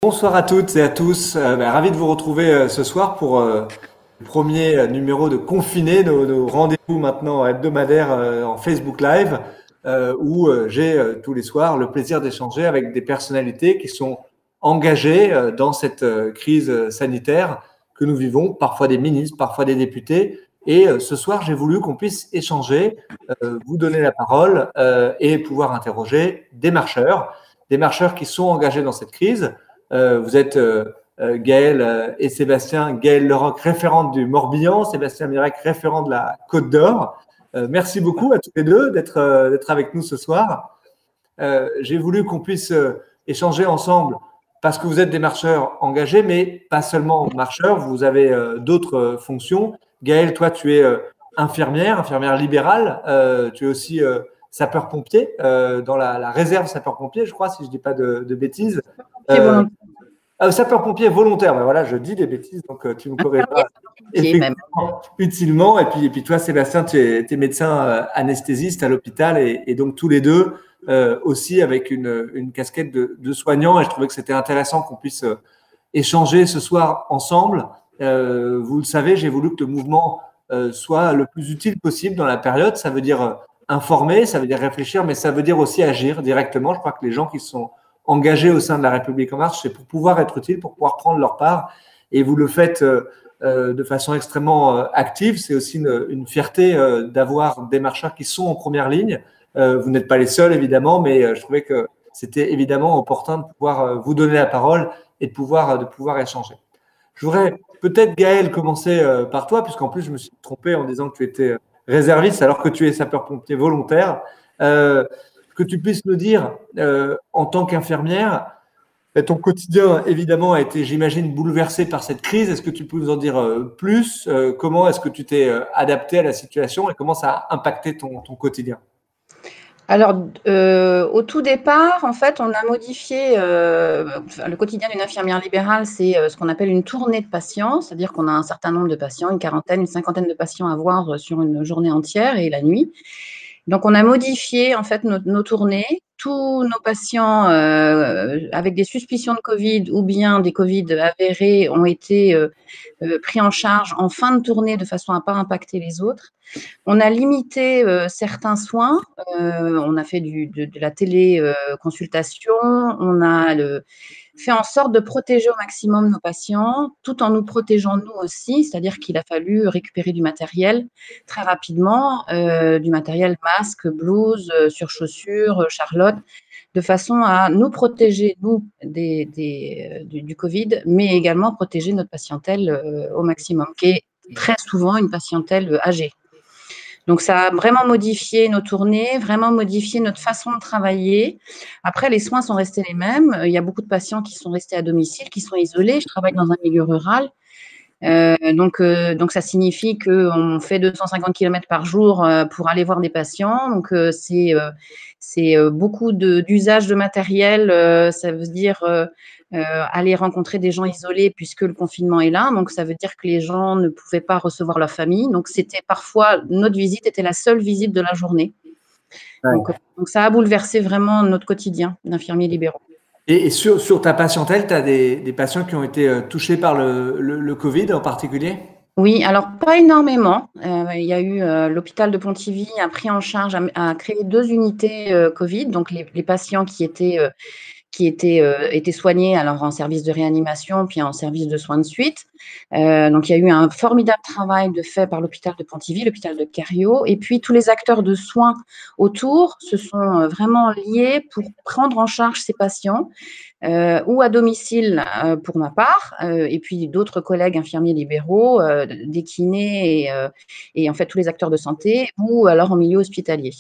Bonsoir à toutes et à tous. Ravi de vous retrouver ce soir pour le premier numéro de Confiné, nos rendez-vous maintenant hebdomadaires en Facebook Live, où j'ai tous les soirs le plaisir d'échanger avec des personnalités qui sont engagées dans cette crise sanitaire que nous vivons, parfois des ministres, parfois des députés. Et ce soir, j'ai voulu qu'on puisse échanger, vous donner la parole et pouvoir interroger des marcheurs qui sont engagés dans cette crise. Vous êtes Gaëlle et Sébastien. Gaëlle Leroc, référente du Morbihan, Sébastien Mirec, référent de la Côte d'Or. Merci beaucoup à tous les deux d'être avec nous ce soir. J'ai voulu qu'on puisse échanger ensemble parce que vous êtes des marcheurs engagés, mais pas seulement marcheurs, vous avez d'autres fonctions. Gaëlle, toi, tu es infirmière libérale. Tu es aussi sapeur-pompier dans la réserve sapeur-pompier, je crois, si je ne dis pas de bêtises. Sapeur-pompier volontaire, ben voilà, je dis des bêtises, donc tu me corrigeras utilement. Et puis toi, Sébastien, tu es médecin anesthésiste à l'hôpital et donc tous les deux aussi avec une casquette de soignant. Et je trouvais que c'était intéressant qu'on puisse échanger ce soir ensemble. Vous le savez, j'ai voulu que le mouvement soit le plus utile possible dans la période. Ça veut dire informer, ça veut dire réfléchir, mais ça veut dire aussi agir directement. Je crois que les gens qui sont engagés au sein de la République en marche, c'est pour pouvoir être utile, pour pouvoir prendre leur part. Et vous le faites de façon extrêmement active. C'est aussi une fierté d'avoir des marcheurs qui sont en première ligne. Vous n'êtes pas les seuls, évidemment, mais je trouvais que c'était évidemment opportun de pouvoir vous donner la parole et de pouvoir échanger. Je voudrais peut-être, Gaëlle, commencer par toi, puisqu'en plus, je me suis trompé en disant que tu étais réserviste alors que tu es sapeur-pompier volontaire. Que tu puisses nous dire, en tant qu'infirmière, ton quotidien, évidemment, a été, j'imagine, bouleversé par cette crise. Est-ce que tu peux nous en dire plus? Comment est-ce que tu t'es adapté à la situation et comment ça a impacté ton quotidien? Alors, au tout départ, en fait, on a modifié le quotidien d'une infirmière libérale, c'est ce qu'on appelle une tournée de patients, c'est-à-dire qu'on a un certain nombre de patients, une quarantaine, une cinquantaine de patients à voir sur une journée entière et la nuit. Donc, on a modifié en fait nos tournées. Tous nos patients avec des suspicions de Covid ou bien des Covid avérés ont été pris en charge en fin de tournée de façon à ne pas impacter les autres. On a limité certains soins. On a fait de la téléconsultation. On a fait en sorte de protéger au maximum nos patients, tout en nous protégeant nous aussi, c'est-à-dire qu'il a fallu récupérer du matériel très rapidement, du matériel masque, blouse, surchaussures, Charlotte, de façon à nous protéger, nous, du Covid, mais également protéger notre patientèle au maximum, qui est très souvent une patientèle âgée. Donc, ça a vraiment modifié nos tournées, vraiment modifié notre façon de travailler. Après, les soins sont restés les mêmes. Il y a beaucoup de patients qui sont restés à domicile, qui sont isolés. Je travaille dans un milieu rural. Donc, ça signifie qu'on fait 250 km par jour pour aller voir des patients. Donc, c'est beaucoup d'usage de matériel. Ça veut dire aller rencontrer des gens isolés puisque le confinement est là. Donc, ça veut dire que les gens ne pouvaient pas recevoir leur famille. Donc, c'était parfois, notre visite était la seule visite de la journée. Ouais. Donc, ça a bouleversé vraiment notre quotidien d'infirmiers libéraux. Et sur ta patientèle, tu as des patients qui ont été touchés par le Covid en particulier? Oui, alors pas énormément. Il y a eu l'hôpital de Pontivy a pris en charge, a créé 2 unités Covid, donc les patients qui étaient soignés alors en service de réanimation puis en service de soins de suite. Donc il y a eu un formidable travail de fait par l'hôpital de Pontivy, l'hôpital de Cario, et puis tous les acteurs de soins autour se sont vraiment liés pour prendre en charge ces patients. Ou à domicile pour ma part, et puis d'autres collègues infirmiers libéraux, des kinés et en fait tous les acteurs de santé, ou alors en milieu hospitalier.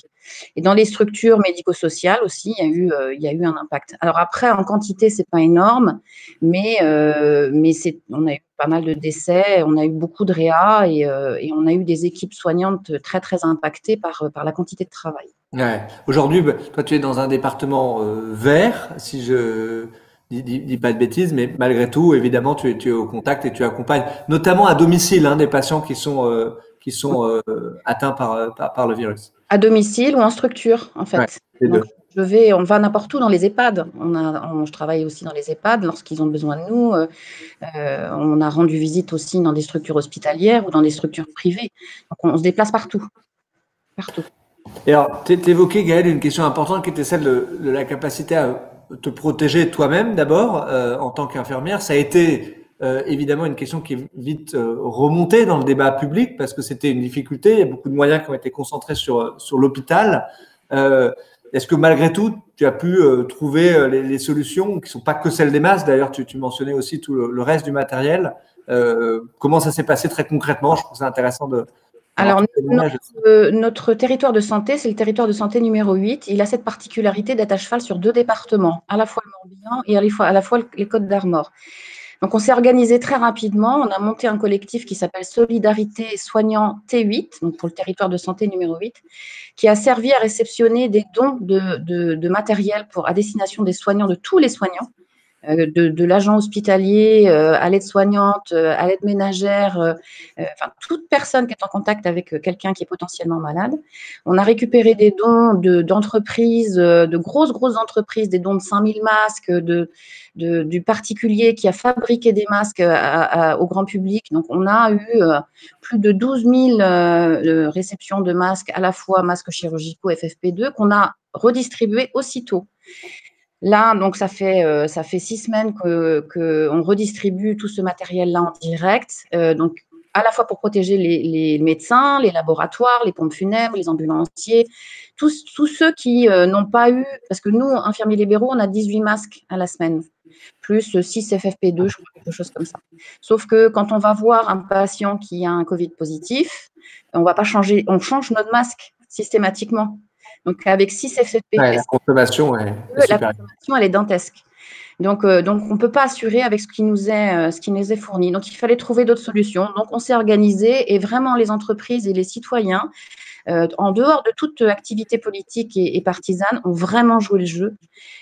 Et dans les structures médico-sociales aussi, il y a eu un impact. Alors après, en quantité, c'est pas énorme, mais on a eu pas mal de décès, on a eu beaucoup de réa et on a eu des équipes soignantes très très impactées par la quantité de travail. Ouais. Aujourd'hui, toi, tu es dans un département vert, si je dis pas de bêtises, mais malgré tout, évidemment, tu es au contact et tu accompagnes, notamment à domicile, des patients qui sont atteints par le virus. À domicile ou en structure, en fait. Ouais, les deux. On va n'importe où dans les EHPAD. Je travaille aussi dans les EHPAD lorsqu'ils ont besoin de nous. On a rendu visite aussi dans des structures hospitalières ou dans des structures privées. Donc, on se déplace partout. Partout. Et alors, tu évoquais, Gaëlle, une question importante qui était celle de la capacité à te protéger toi-même d'abord en tant qu'infirmière. Ça a été évidemment une question qui est vite remontée dans le débat public parce que c'était une difficulté. Il y a beaucoup de moyens qui ont été concentrés sur l'hôpital. Est-ce que malgré tout, tu as pu trouver les solutions qui sont pas que celles des masques? D'ailleurs, tu mentionnais aussi tout le reste du matériel. Comment ça s'est passé très concrètement? Je trouve ça intéressant de… Alors, notre territoire de santé, c'est le territoire de santé numéro 8. Il a cette particularité d'être à cheval sur 2 départements, à la fois le Morbihan et à la fois les Côtes-d'Armor. Donc, on s'est organisé très rapidement. On a monté un collectif qui s'appelle Solidarité Soignants T8, donc pour le territoire de santé numéro 8, qui a servi à réceptionner des dons de matériel à destination des soignants, de tous les soignants, de l'agent hospitalier à l'aide-soignante, à l'aide ménagère, enfin toute personne qui est en contact avec quelqu'un qui est potentiellement malade. On a récupéré des dons d'entreprises, de grosses entreprises, des dons de 5000 masques, du particulier qui a fabriqué des masques au grand public. Donc, on a eu plus de 12 000 réceptions de masques, à la fois masques chirurgicaux FFP2, qu'on a redistribués aussitôt. Là, donc, ça fait 6 semaines qu'on redistribue tout ce matériel-là en direct. Donc, à la fois pour protéger les médecins, les laboratoires, les pompes funèbres, les ambulanciers, tous ceux qui n'ont pas eu… Parce que nous, infirmiers libéraux, on a 18 masques à la semaine, plus 6 FFP2, je crois, quelque chose comme ça. Sauf que quand on va voir un patient qui a un Covid positif, on va pas changer, on change notre masque systématiquement. Donc, avec 6 FFP2, la consommation est la consommation, elle est dantesque. Donc, on ne peut pas assurer avec ce qui nous est fourni. Donc, il fallait trouver d'autres solutions. Donc, on s'est organisé et vraiment les entreprises et les citoyens, en dehors de toute activité politique et partisane, ont vraiment joué le jeu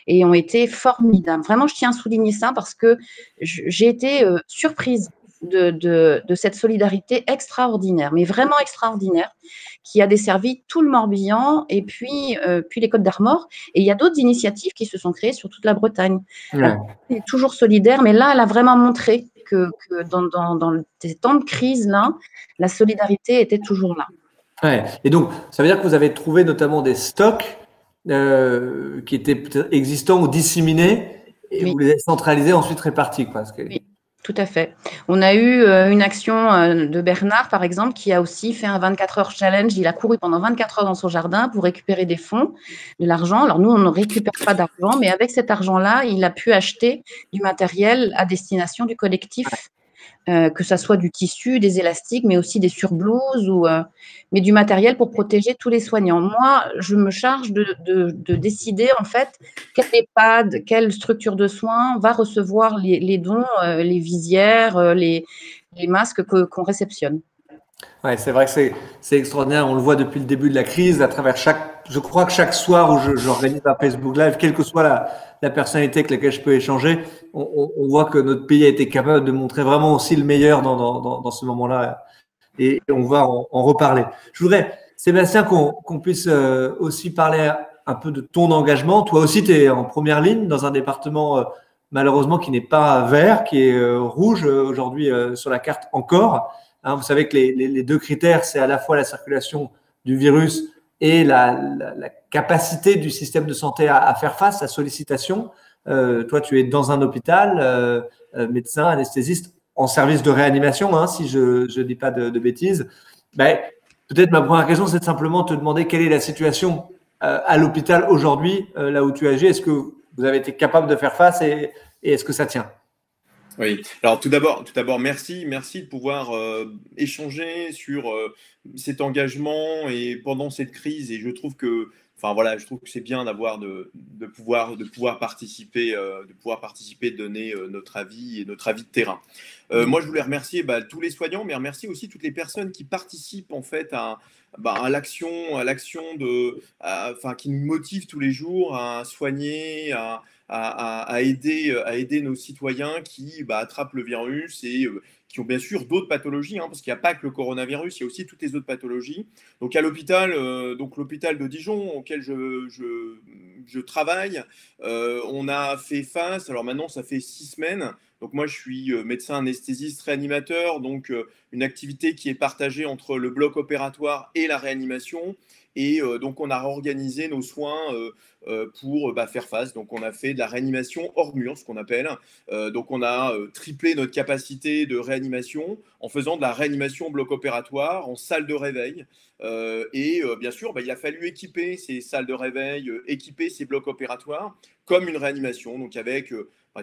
et ont été formidables. Vraiment, je tiens à souligner ça parce que j'ai été surprise de cette solidarité extraordinaire, mais vraiment extraordinaire, qui a desservi tout le Morbihan et puis les Côtes-d'Armor. Et il y a d'autres initiatives qui se sont créées sur toute la Bretagne. Elle est toujours solidaire, mais là, elle a vraiment montré que dans ces temps de crise-là, la solidarité était toujours là. Ouais. Et donc, ça veut dire que vous avez trouvé notamment des stocks qui étaient peut-être existants ou disséminés et Oui. vous les avez centralisés, ensuite répartis, quoi. Oui. Tout à fait. On a eu une action de Bernard, par exemple, qui a aussi fait un 24 heures challenge. Il a couru pendant 24 heures dans son jardin pour récupérer des fonds, de l'argent. Alors, nous, on ne récupère pas d'argent, mais avec cet argent-là, il a pu acheter du matériel à destination du collectif, que ça soit du tissu, des élastiques, mais aussi des surblouses, mais du matériel pour protéger tous les soignants. Moi, je me charge de décider, en fait, quel EHPAD, quelle structure de soins va recevoir les dons, les visières, les masques qu'on réceptionne. Ouais, c'est vrai que c'est extraordinaire. On le voit depuis le début de la crise, à travers je crois que chaque soir où j'organise un Facebook Live, quelle que soit la personnalité avec laquelle je peux échanger, on voit que notre pays a été capable de montrer vraiment aussi le meilleur dans ce moment-là. Et on va en reparler. Je voudrais, Sébastien, qu'on puisse aussi parler un peu de ton engagement. Toi aussi, tu es en première ligne dans un département malheureusement qui n'est pas vert, qui est rouge aujourd'hui sur la carte encore. Hein, vous savez que les deux critères, c'est à la fois la circulation du virus et la capacité du système de santé à faire face à sollicitation. Toi, tu es dans un hôpital, médecin, anesthésiste, en service de réanimation, hein, si je ne dis pas de bêtises. Ben, peut-être ma première question, c'est de simplement te demander quelle est la situation à l'hôpital aujourd'hui, là où tu agis. Est-ce que vous avez été capable de faire face et est-ce que ça tient? Oui, alors tout d'abord, merci de pouvoir échanger sur cet engagement et pendant cette crise. Et je trouve que, enfin voilà, je trouve que c'est bien d'avoir de pouvoir participer, donner notre avis et notre avis de terrain. Moi, je voulais remercier tous les soignants, mais remercier aussi toutes les personnes qui participent en fait à l'action qui nous motive tous les jours à soigner, à aider nos citoyens qui attrapent le virus et qui ont bien sûr d'autres pathologies, hein, parce qu'il n'y a pas que le coronavirus, il y a aussi toutes les autres pathologies. Donc à l'hôpital, l'hôpital de Dijon auquel je travaille, on a fait face, alors maintenant ça fait 6 semaines, donc moi je suis médecin anesthésiste réanimateur, donc une activité qui est partagée entre le bloc opératoire et la réanimation. Et donc, on a réorganisé nos soins pour faire face. Donc, on a fait de la réanimation hors mur, ce qu'on appelle. Donc, on a triplé notre capacité de réanimation en faisant de la réanimation bloc opératoire, en salle de réveil. Bien sûr, il a fallu équiper ces salles de réveil, équiper ces blocs opératoires comme une réanimation, donc avec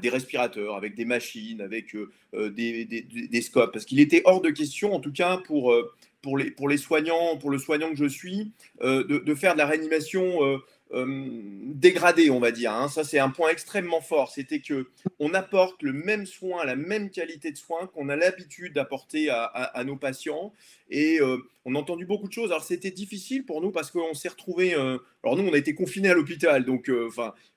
des respirateurs, avec des machines, avec des scopes. Parce qu'il était hors de question, en tout cas pour les soignants, pour le soignant que je suis, de faire de la réanimation dégradée, on va dire. Hein. Ça, c'est un point extrêmement fort. C'était qu'on apporte le même soin, la même qualité de soin qu'on a l'habitude d'apporter à nos patients. Et on a entendu beaucoup de choses. Alors, c'était difficile pour nous parce qu'on s'est retrouvés... alors, nous, on a été confinés à l'hôpital. Donc,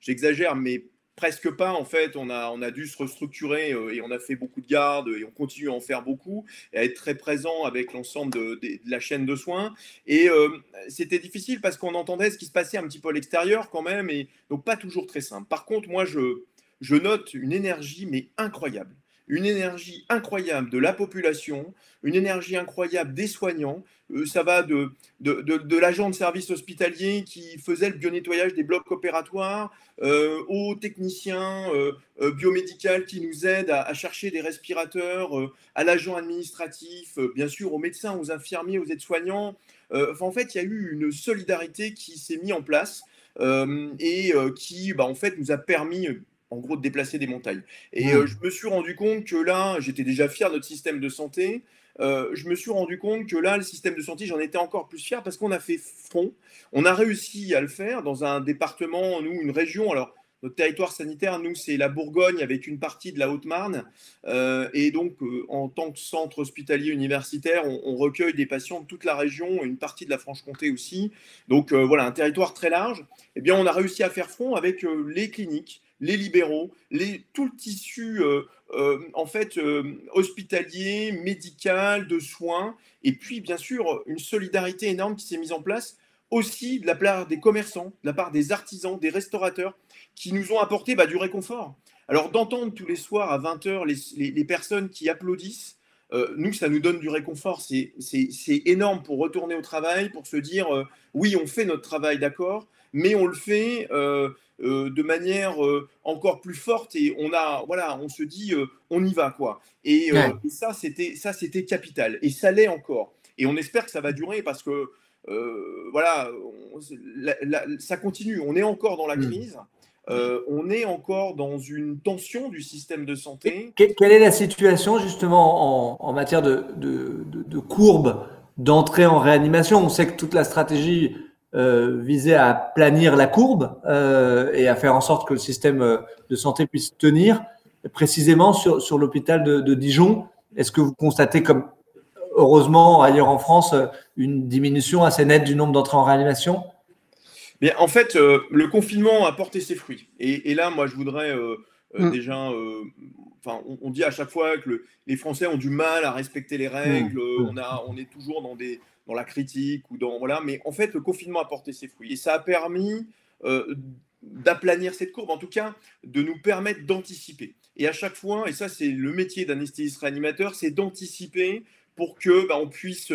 j'exagère, mais presque pas, en fait. On a dû se restructurer et on a fait beaucoup de gardes et on continue à en faire beaucoup et à être très présent avec l'ensemble de la chaîne de soins. Et c'était difficile parce qu'on entendait ce qui se passait un petit peu à l'extérieur quand même, et donc pas toujours très simple. Par contre, moi, je note une énergie, mais incroyable. Une énergie incroyable de la population, une énergie incroyable des soignants. Ça va de l'agent de service hospitalier qui faisait le bio-nettoyage des blocs opératoires, aux techniciens biomédicaux qui nous aident à chercher des respirateurs, à l'agent administratif, bien sûr aux médecins, aux infirmiers, aux aides-soignants. En fait, il y a eu une solidarité qui s'est mise en place qui, en fait, nous a permis en gros de déplacer des montagnes. Et je me suis rendu compte que là, j'étais déjà fier de notre système de santé. Je me suis rendu compte que là, le système de santé, j'en étais encore plus fier parce qu'on a fait front. On a réussi à le faire dans un département, nous, une région. Alors, notre territoire sanitaire, nous, c'est la Bourgogne avec une partie de la Haute-Marne. Et donc, en tant que centre hospitalier universitaire, on recueille des patients de toute la région, une partie de la Franche-Comté aussi. Donc, voilà, un territoire très large. Eh bien, on a réussi à faire front avec les cliniques, les libéraux, tout le tissu hospitalier, médical, de soins, et puis bien sûr une solidarité énorme qui s'est mise en place aussi de la part des commerçants, de la part des artisans, des restaurateurs, qui nous ont apporté du réconfort. Alors d'entendre tous les soirs à 20h les personnes qui applaudissent, nous, ça nous donne du réconfort. C'est énorme pour retourner au travail, pour se dire oui, on fait notre travail, d'accord, mais on le fait de manière encore plus forte et on se dit on y va, quoi. Et ça, c'était capital. Et ça l'est encore. Et on espère que ça va durer parce que ça continue. On est encore dans la crise. On est encore dans une tension du système de santé. Quelle est la situation justement en matière de courbe d'entrée en réanimation? On sait que toute la stratégie visait à planir la courbe et à faire en sorte que le système de santé puisse tenir. Précisément sur l'hôpital de Dijon, est-ce que vous constatez, comme heureusement ailleurs en France, une diminution assez nette du nombre d'entrées en réanimation? Bien, en fait, le confinement a porté ses fruits. Et là, moi, je voudrais déjà... on dit à chaque fois que les Français ont du mal à respecter les règles. On est toujours dans la critique. Mais en fait, le confinement a porté ses fruits. Et ça a permis d'aplanir cette courbe, en tout cas, de nous permettre d'anticiper. Et à chaque fois, et ça, c'est le métier d'anesthésiste réanimateur, c'est d'anticiper pour que on puisse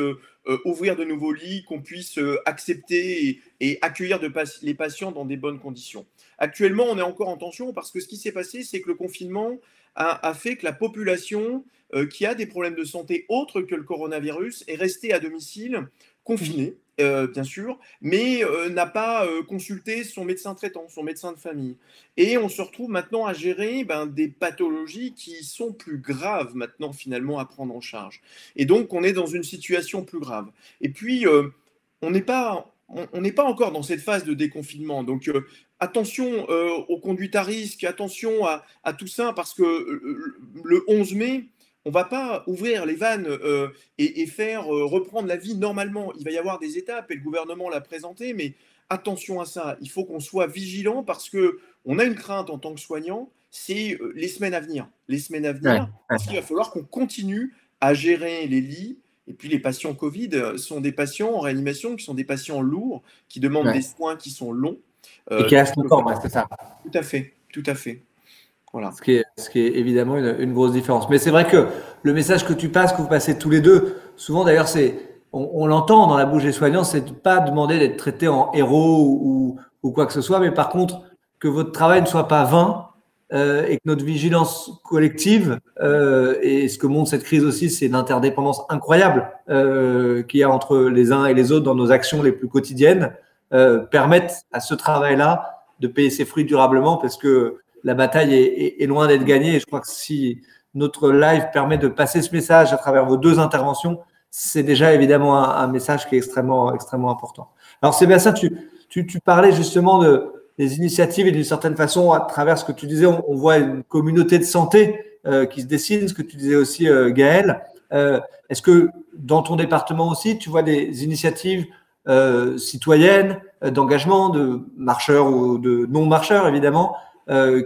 ouvrir de nouveaux lits, qu'on puisse accepter et accueillir les patients dans des bonnes conditions. Actuellement, on est encore en tension parce que ce qui s'est passé, c'est que le confinement a fait que la population qui a des problèmes de santé autres que le coronavirus est restée à domicile, confinée, bien sûr, mais n'a pas consulté son médecin traitant, son médecin de famille. Et on se retrouve maintenant à gérer des pathologies qui sont plus graves maintenant finalement à prendre en charge. Et donc on est dans une situation plus grave. Et puis on n'est pas encore dans cette phase de déconfinement. Donc attention aux conduites à risque, attention à tout ça, parce que le 11 mai, on ne va pas ouvrir les vannes et faire reprendre la vie normalement. Il va y avoir des étapes, et le gouvernement l'a présenté, mais attention à ça. Il faut qu'on soit vigilant parce qu'on a une crainte en tant que soignant, c'est les semaines à venir. Les semaines à venir, parce qu'il va falloir qu'on continue à gérer les lits. Et puis les patients Covid sont des patients en réanimation qui sont des patients lourds, qui demandent des soins qui sont longs. Et qui restent longtemps, c'est ça. Tout à fait, tout à fait. Voilà. Ce qui est évidemment une grosse différence. Mais c'est vrai que le message que tu passes, que vous passez tous les deux, souvent d'ailleurs, on l'entend dans la bouche des soignants, c'est de pas demander d'être traité en héros ou quoi que ce soit, mais par contre, que votre travail ne soit pas vain et que notre vigilance collective, et ce que montre cette crise aussi, c'est l'interdépendance incroyable qu'il y a entre les uns et les autres dans nos actions les plus quotidiennes, permettent à ce travail-là de payer ses fruits durablement parce que la bataille est loin d'être gagnée. Et je crois que si notre live permet de passer ce message à travers vos deux interventions, c'est déjà évidemment un message qui est extrêmement, extrêmement important. Alors Sébastien, tu parlais justement des initiatives et d'une certaine façon, à travers ce que tu disais, on voit une communauté de santé qui se dessine, ce que tu disais aussi Gaël. Est-ce que dans ton département aussi, tu vois des initiatives citoyennes, d'engagement, de marcheurs ou de non-marcheurs évidemment,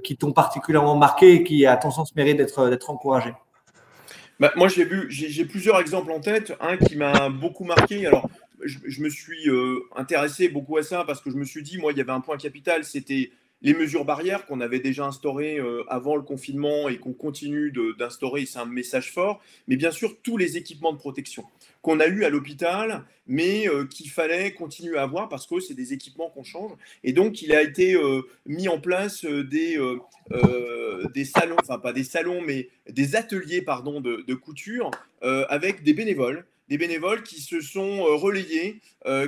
qui t'ont particulièrement marqué et qui, à ton sens, méritent d'être encouragés? Bah, moi, j'ai plusieurs exemples en tête. Un qui m'a beaucoup marqué. Alors, je me suis intéressé beaucoup à ça parce que je me suis dit, moi, il y avait un point capital, c'était les mesures barrières qu'on avait déjà instaurées avant le confinement et qu'on continue d'instaurer. C'est un message fort. Mais bien sûr, tous les équipements de protection qu'on a eu à l'hôpital, mais qu'il fallait continuer à avoir parce que c'est des équipements qu'on change. Et donc, il a été mis en place des salons, enfin pas des salons, mais des ateliers pardon, de couture avec des bénévoles qui se sont relayés,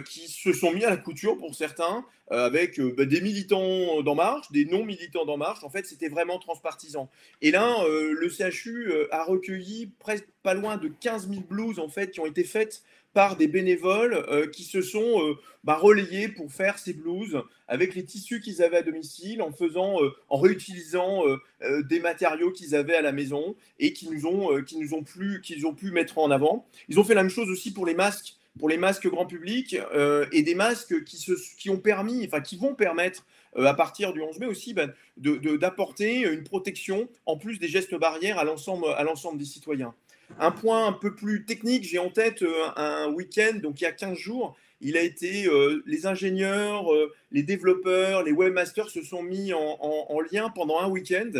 qui se sont mis à la couture pour certains, avec des militants d'En Marche, des non-militants d'En Marche. En fait, c'était vraiment transpartisan. Et là, le CHU a recueilli presque pas loin de 15 000 blouses en fait, qui ont été faites par des bénévoles qui se sont relayés pour faire ces blouses avec les tissus qu'ils avaient à domicile, en réutilisant des matériaux qu'ils avaient à la maison et qu'ils ont pu mettre en avant. Ils ont fait la même chose aussi pour les masques grand public et des masques qui vont permettre à partir du 11 mai aussi d'apporter une protection en plus des gestes barrières à l'ensemble des citoyens. Un point un peu plus technique, j'ai en tête un week-end, donc il y a 15 jours, il a été, les ingénieurs, les développeurs, les webmasters se sont mis en lien pendant un week-end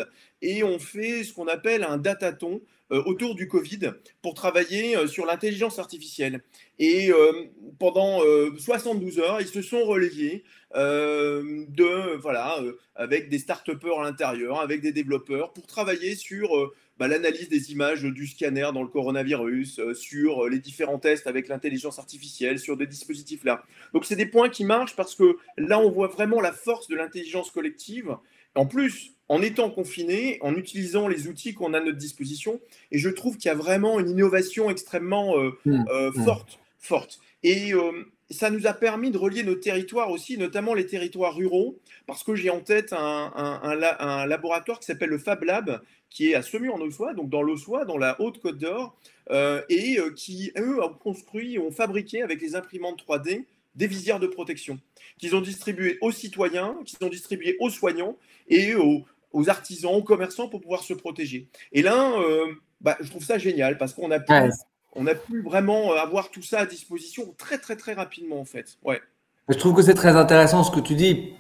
et ont fait ce qu'on appelle un datathon autour du Covid pour travailler sur l'intelligence artificielle. Et pendant 72 heures, ils se sont relayés avec des start-upers à l'intérieur, avec des développeurs, pour travailler sur l'analyse des images du scanner dans le coronavirus, sur les différents tests avec l'intelligence artificielle, sur des dispositifs là. Donc c'est des points qui marchent parce que là on voit vraiment la force de l'intelligence collective. En plus, en étant confiné, en utilisant les outils qu'on a à notre disposition, et je trouve qu'il y a vraiment une innovation extrêmement forte. Et ça nous a permis de relier nos territoires aussi, notamment les territoires ruraux, parce que j'ai en tête un laboratoire qui s'appelle le Fab Lab, qui est à Semur en Haute-Loire, donc dans l'Aussois, dans la Haute-Côte d'Or, qui, eux, ont fabriqué avec les imprimantes 3D des visières de protection, qu'ils ont distribuées aux citoyens, qu'ils ont distribuées aux soignants et aux artisans, aux commerçants pour pouvoir se protéger. Et là, je trouve ça génial parce qu'on a pu vraiment avoir tout ça à disposition très, très, très rapidement, en fait. Ouais. Je trouve que c'est très intéressant ce que tu dis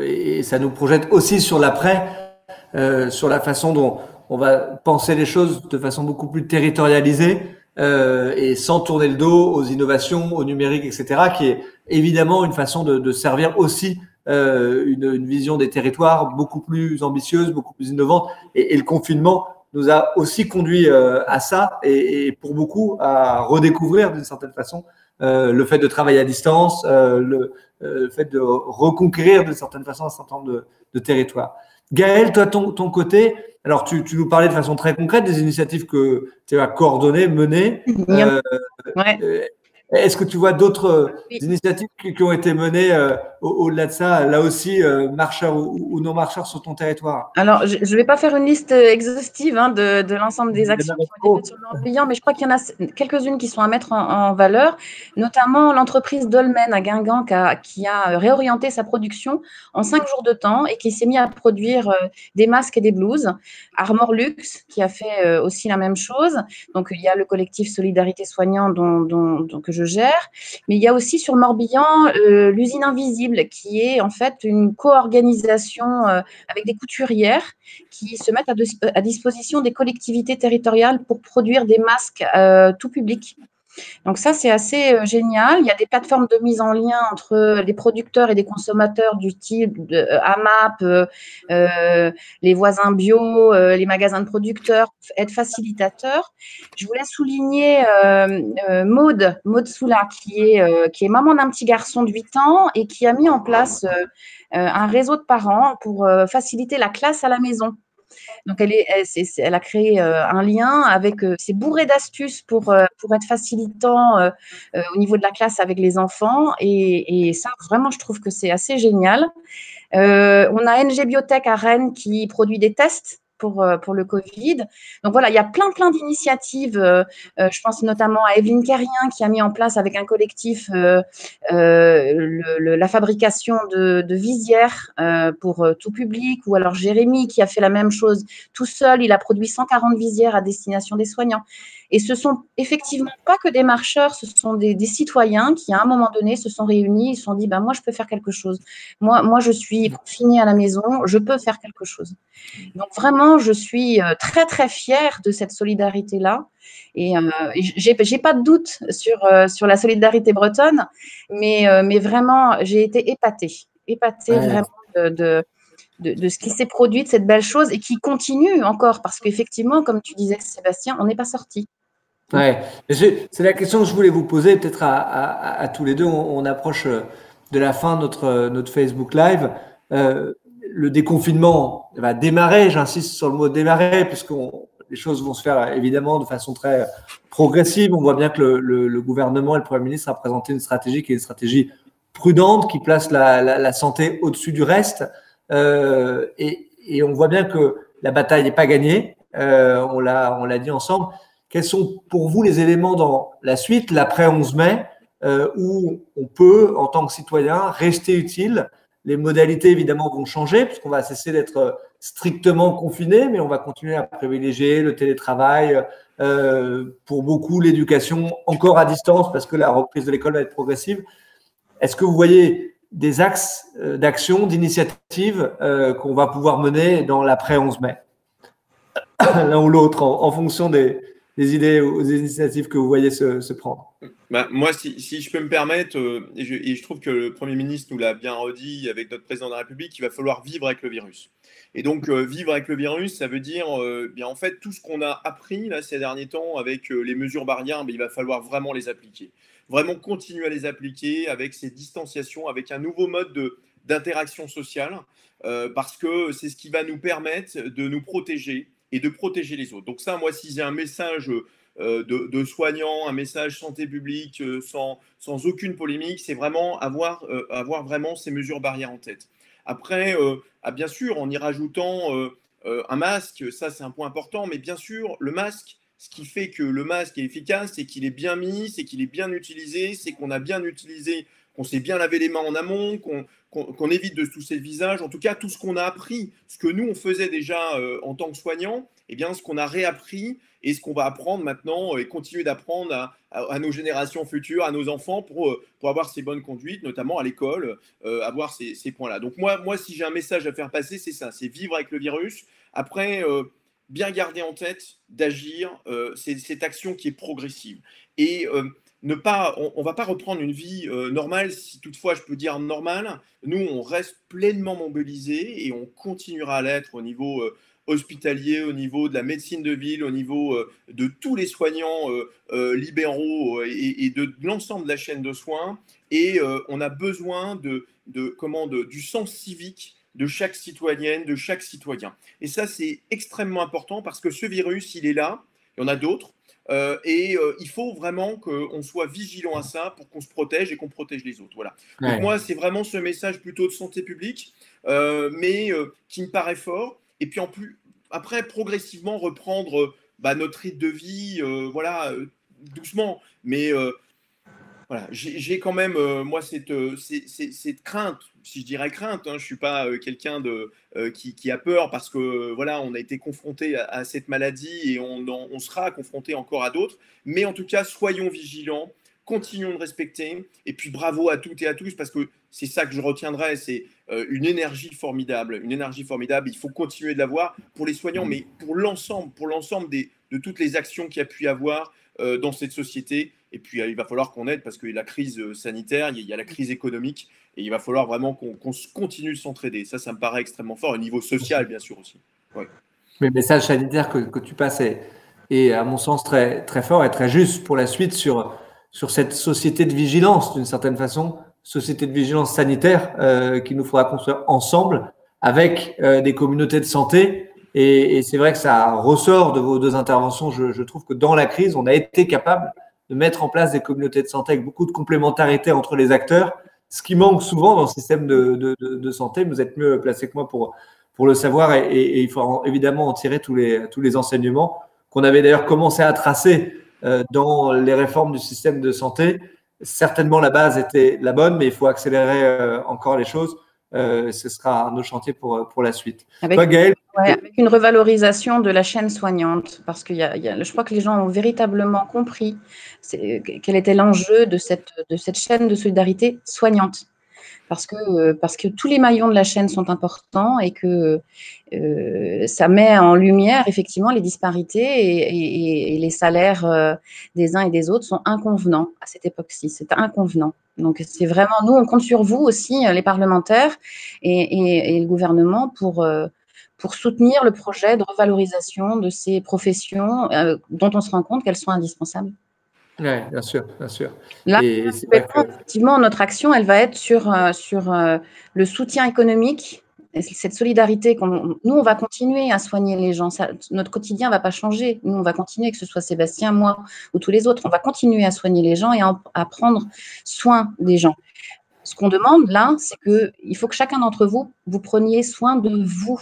et ça nous projette aussi sur l'après, sur la façon dont on va penser les choses de façon beaucoup plus territorialisée et sans tourner le dos aux innovations, au numérique, etc., qui est évidemment une façon de servir aussi une vision des territoires beaucoup plus ambitieuse, beaucoup plus innovante. Et le confinement nous a aussi conduit à ça et pour beaucoup à redécouvrir d'une certaine façon le fait de travailler à distance, le fait de reconquérir d'une certaine façon un certain nombre de territoires. Gaël, toi, ton côté, alors tu nous parlais de façon très concrète des initiatives que tu as coordonnées, menées. Est-ce que tu vois d'autres Oui. initiatives qui ont été menées au-delà de ça, là aussi, marcheurs ou non marcheurs sur ton territoire? Alors, je ne vais pas faire une liste exhaustive de l'ensemble des actions qui ont été faites sur le Morbihan, mais je crois qu'il y en a quelques-unes qui sont à mettre en valeur, notamment l'entreprise Dolmen à Guingamp qui a réorienté sa production en 5 jours de temps et qui s'est mis à produire des masques et des blouses. Armor Luxe qui a fait aussi la même chose. Donc, il y a le collectif Solidarité Soignant que je gère, mais il y a aussi sur le Morbihan l'usine Invisible qui est en fait une co-organisation avec des couturières qui se mettent à disposition des collectivités territoriales pour produire des masques tout public. Donc ça, c'est assez génial. Il y a des plateformes de mise en lien entre les producteurs et les consommateurs du type de AMAP, les voisins bio, les magasins de producteurs, être facilitateurs. Je voulais souligner Maude Soula, qui est maman d'un petit garçon de 8 ans et qui a mis en place un réseau de parents pour faciliter la classe à la maison. Donc, elle a créé un lien avec, c'est bourré d'astuces pour être facilitant au niveau de la classe avec les enfants. Et ça, vraiment, je trouve que c'est assez génial. On a NG Biotech à Rennes qui produit des tests pour le Covid. Donc voilà, il y a plein d'initiatives. Je pense notamment à Evelyne Carrien qui a mis en place avec un collectif la fabrication de visières pour tout public, ou alors Jérémy qui a fait la même chose tout seul. Il a produit 140 visières à destination des soignants. Et ce sont effectivement pas que des marcheurs, ce sont des citoyens qui, à un moment donné, se sont réunis, ils se sont dit, ben, moi, je peux faire quelque chose. Moi, je suis confinée à la maison, je peux faire quelque chose. Donc, vraiment, je suis très, très fière de cette solidarité-là. Et j'ai pas de doute sur la solidarité bretonne, mais vraiment, j'ai été épatée vraiment de ce qui s'est produit, de cette belle chose, et qui continue encore, parce qu'effectivement, comme tu disais, Sébastien, on n'est pas sorti. Ouais, c'est la question que je voulais vous poser, peut-être à tous les deux. On approche de la fin de notre Facebook Live. Le déconfinement va démarrer, j'insiste sur le mot démarrer, puisque les choses vont se faire évidemment de façon très progressive. On voit bien que le gouvernement et le Premier ministre a présenté une stratégie qui est une stratégie prudente, qui place la santé au-dessus du reste. Et on voit bien que la bataille n'est pas gagnée. On l'a dit ensemble. Quels sont pour vous les éléments dans la suite, l'après 11 mai, où on peut, en tant que citoyen, rester utile? Les modalités, évidemment, vont changer, puisqu'on va cesser d'être strictement confiné, mais on va continuer à privilégier le télétravail, pour beaucoup l'éducation encore à distance, parce que la reprise de l'école va être progressive. Est-ce que vous voyez des axes d'action, d'initiatives qu'on va pouvoir mener dans l'après 11 mai, l'un ou l'autre, en fonction des idées ou des initiatives que vous voyez se prendre? Moi, si je peux me permettre, et je trouve que le Premier ministre nous l'a bien redit avec notre président de la République, il va falloir vivre avec le virus. Et donc, vivre avec le virus, ça veut dire, bien en fait, tout ce qu'on a appris là, ces derniers temps avec les mesures barrières, il va falloir vraiment les appliquer. Vraiment continuer à les appliquer avec ces distanciations, avec un nouveau mode d'interaction sociale, parce que c'est ce qui va nous permettre de nous protéger et de protéger les autres. Donc ça, moi, si j'ai un message de soignants, un message santé publique sans aucune polémique, c'est vraiment avoir vraiment ces mesures barrières en tête. Après, bien sûr, en y rajoutant un masque, ça c'est un point important, mais bien sûr, le masque, ce qui fait que le masque est efficace, c'est qu'il est bien mis, c'est qu'il est bien utilisé, c'est qu'on a bien utilisé, qu'on s'est bien lavé les mains en amont, qu'on évite de se toucher le visage. En tout cas, tout ce qu'on a appris, ce que nous, on faisait déjà en tant que soignants, eh bien, ce qu'on a réappris et ce qu'on va apprendre maintenant et continuer d'apprendre à nos générations futures, à nos enfants pour avoir ces bonnes conduites, notamment à l'école, avoir ces points-là. Donc moi, si j'ai un message à faire passer, c'est ça, c'est vivre avec le virus. Après, bien garder en tête d'agir, c'est cette action qui est progressive. Et on ne va pas reprendre une vie normale, si toutefois je peux dire normale. Nous, on reste pleinement mobilisés et on continuera à l'être au niveau hospitalier, au niveau de la médecine de ville, au niveau de tous les soignants libéraux et de l'ensemble de la chaîne de soins. Et on a besoin du sens civique de chaque citoyenne, de chaque citoyen. Et ça, c'est extrêmement important parce que ce virus, il est là. Il y en a d'autres. il faut vraiment qu'on soit vigilant à ça pour qu'on se protège et qu'on protège les autres. Voilà. Ouais. Donc moi, c'est vraiment ce message plutôt de santé publique, mais qui me paraît fort. Et puis après, progressivement reprendre notre rythme de vie, doucement. Mais voilà, j'ai quand même, moi, cette crainte, si je dirais crainte, hein, je ne suis pas quelqu'un qui a peur parce que voilà, on a été confronté à cette maladie et on sera confronté encore à d'autres. Mais en tout cas, soyons vigilants, continuons de respecter. Et puis bravo à toutes et à tous parce que c'est ça que je retiendrai, c'est une énergie formidable. Une énergie formidable, il faut continuer de l'avoir pour les soignants, mais pour l'ensemble de toutes les actions qu'il y a pu y avoir dans cette société. Et puis, il va falloir qu'on aide parce que la crise sanitaire, il y a la crise économique et il va falloir vraiment qu'on continue de s'entraider. Ça me paraît extrêmement fort au niveau social, bien sûr, aussi. Ouais. Mais le message sanitaire que tu passes est, à mon sens, très, très fort et très juste pour la suite sur cette société de vigilance, d'une certaine façon, société de vigilance sanitaire qu'il nous faudra construire ensemble avec des communautés de santé. Et c'est vrai que ça ressort de vos deux interventions. Je trouve que dans la crise, on a été capable de mettre en place des communautés de santé avec beaucoup de complémentarité entre les acteurs, ce qui manque souvent dans le système de santé. Vous êtes mieux placé que moi pour le savoir et il faut évidemment en tirer tous les enseignements qu'on avait d'ailleurs commencé à tracer dans les réformes du système de santé. Certainement, la base était la bonne, mais il faut accélérer encore les choses. Ce sera un autre chantier pour la suite. Toi, Gaëlle, avec une revalorisation de la chaîne soignante, parce que je crois que les gens ont véritablement compris quel était l'enjeu de cette chaîne de solidarité soignante. Parce que tous les maillons de la chaîne sont importants et que ça met en lumière effectivement les disparités et les salaires des uns et des autres sont inconvenants à cette époque-ci. C'est inconvenant. Donc, c'est vraiment, nous, on compte sur vous aussi, les parlementaires et le gouvernement pour soutenir le projet de revalorisation de ces professions dont on se rend compte qu'elles sont indispensables. Oui, bien sûr, bien sûr. Là, effectivement, notre action, elle va être sur le soutien économique, cette solidarité. Nous, on va continuer à soigner les gens. Notre quotidien ne va pas changer. Nous, on va continuer, que ce soit Sébastien, moi ou tous les autres. On va continuer à soigner les gens et à prendre soin des gens. Ce qu'on demande là, c'est qu'il faut que chacun d'entre vous, vous preniez soin de vous.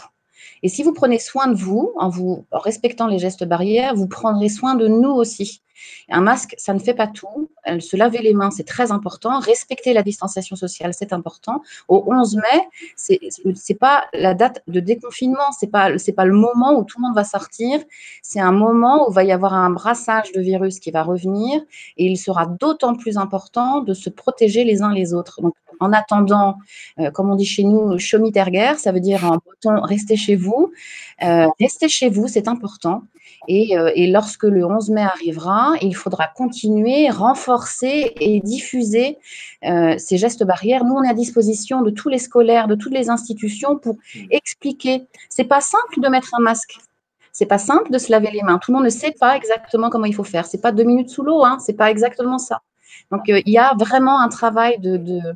Et si vous prenez soin de vous, en respectant les gestes barrières, vous prendrez soin de nous aussi. Un masque, ça ne fait pas tout. Se laver les mains, c'est très important. Respecter la distanciation sociale, c'est important. Au 11 mai, c'est pas la date de déconfinement, c'est pas le moment où tout le monde va sortir. C'est un moment où il va y avoir un brassage de virus qui va revenir et il sera d'autant plus important de se protéger les uns les autres. Donc, en attendant, comme on dit chez nous, Schomiterger, ça veut dire en breton, restez chez vous. Restez chez vous, c'est important. Et lorsque le 11 mai arrivera, il faudra continuer, renforcer et diffuser ces gestes barrières. Nous, on est à disposition de tous les scolaires, de toutes les institutions pour expliquer. C'est pas simple de mettre un masque. C'est pas simple de se laver les mains. Tout le monde ne sait pas exactement comment il faut faire. C'est pas 2 minutes sous l'eau, hein. C'est pas exactement ça. Donc, il y a vraiment un travail de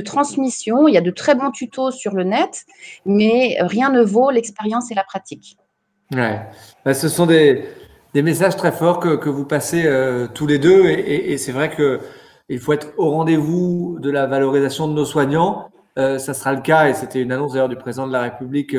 transmission. Il y a de très bons tutos sur le net, mais rien ne vaut l'expérience et la pratique. Ouais. Ce sont des messages très forts que vous passez tous les deux et c'est vrai qu'il faut être au rendez-vous de la valorisation de nos soignants. Ça sera le cas et c'était une annonce d'ailleurs du président de la République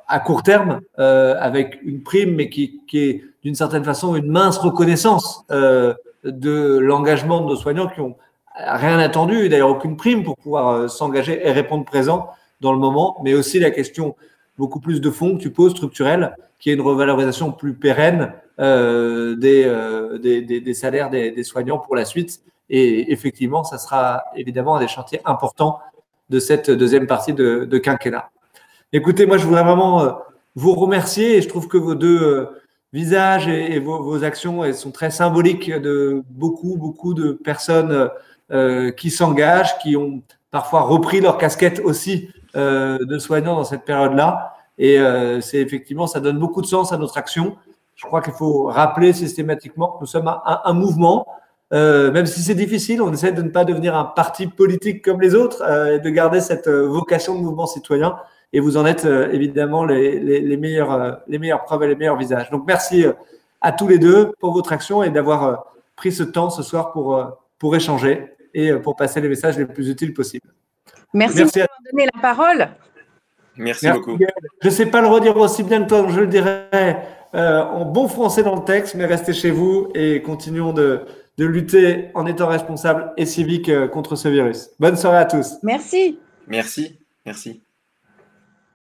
à court terme avec une prime mais qui est d'une certaine façon une mince reconnaissance de l'engagement de nos soignants qui ont rien attendu, d'ailleurs aucune prime pour pouvoir s'engager et répondre présent dans le moment, mais aussi la question beaucoup plus de fond que tu poses, structurelle, qui est une revalorisation plus pérenne des salaires des soignants pour la suite. Et effectivement, ça sera évidemment un des chantiers importants de cette deuxième partie de quinquennat. Écoutez, moi, je voudrais vraiment vous remercier et je trouve que vos deux visages et vos actions elles sont très symboliques de beaucoup de personnes qui s'engagent, qui ont parfois repris leur casquette aussi de soignants dans cette période-là. Et c'est effectivement, ça donne beaucoup de sens à notre action. Je crois qu'il faut rappeler systématiquement que nous sommes un mouvement, même si c'est difficile, on essaie de ne pas devenir un parti politique comme les autres et de garder cette vocation de mouvement citoyen. Et vous en êtes évidemment les meilleures preuves et les meilleurs visages. Donc merci à tous les deux pour votre action et d'avoir pris ce temps ce soir pour échanger et pour passer les messages les plus utiles possibles. Merci de m'avoir donné la parole. Merci beaucoup. Je ne sais pas le redire aussi bien que toi, donc je le dirai en bon français dans le texte, mais restez chez vous et continuons de lutter en étant responsables et civiques contre ce virus. Bonne soirée à tous. Merci. Merci. Merci.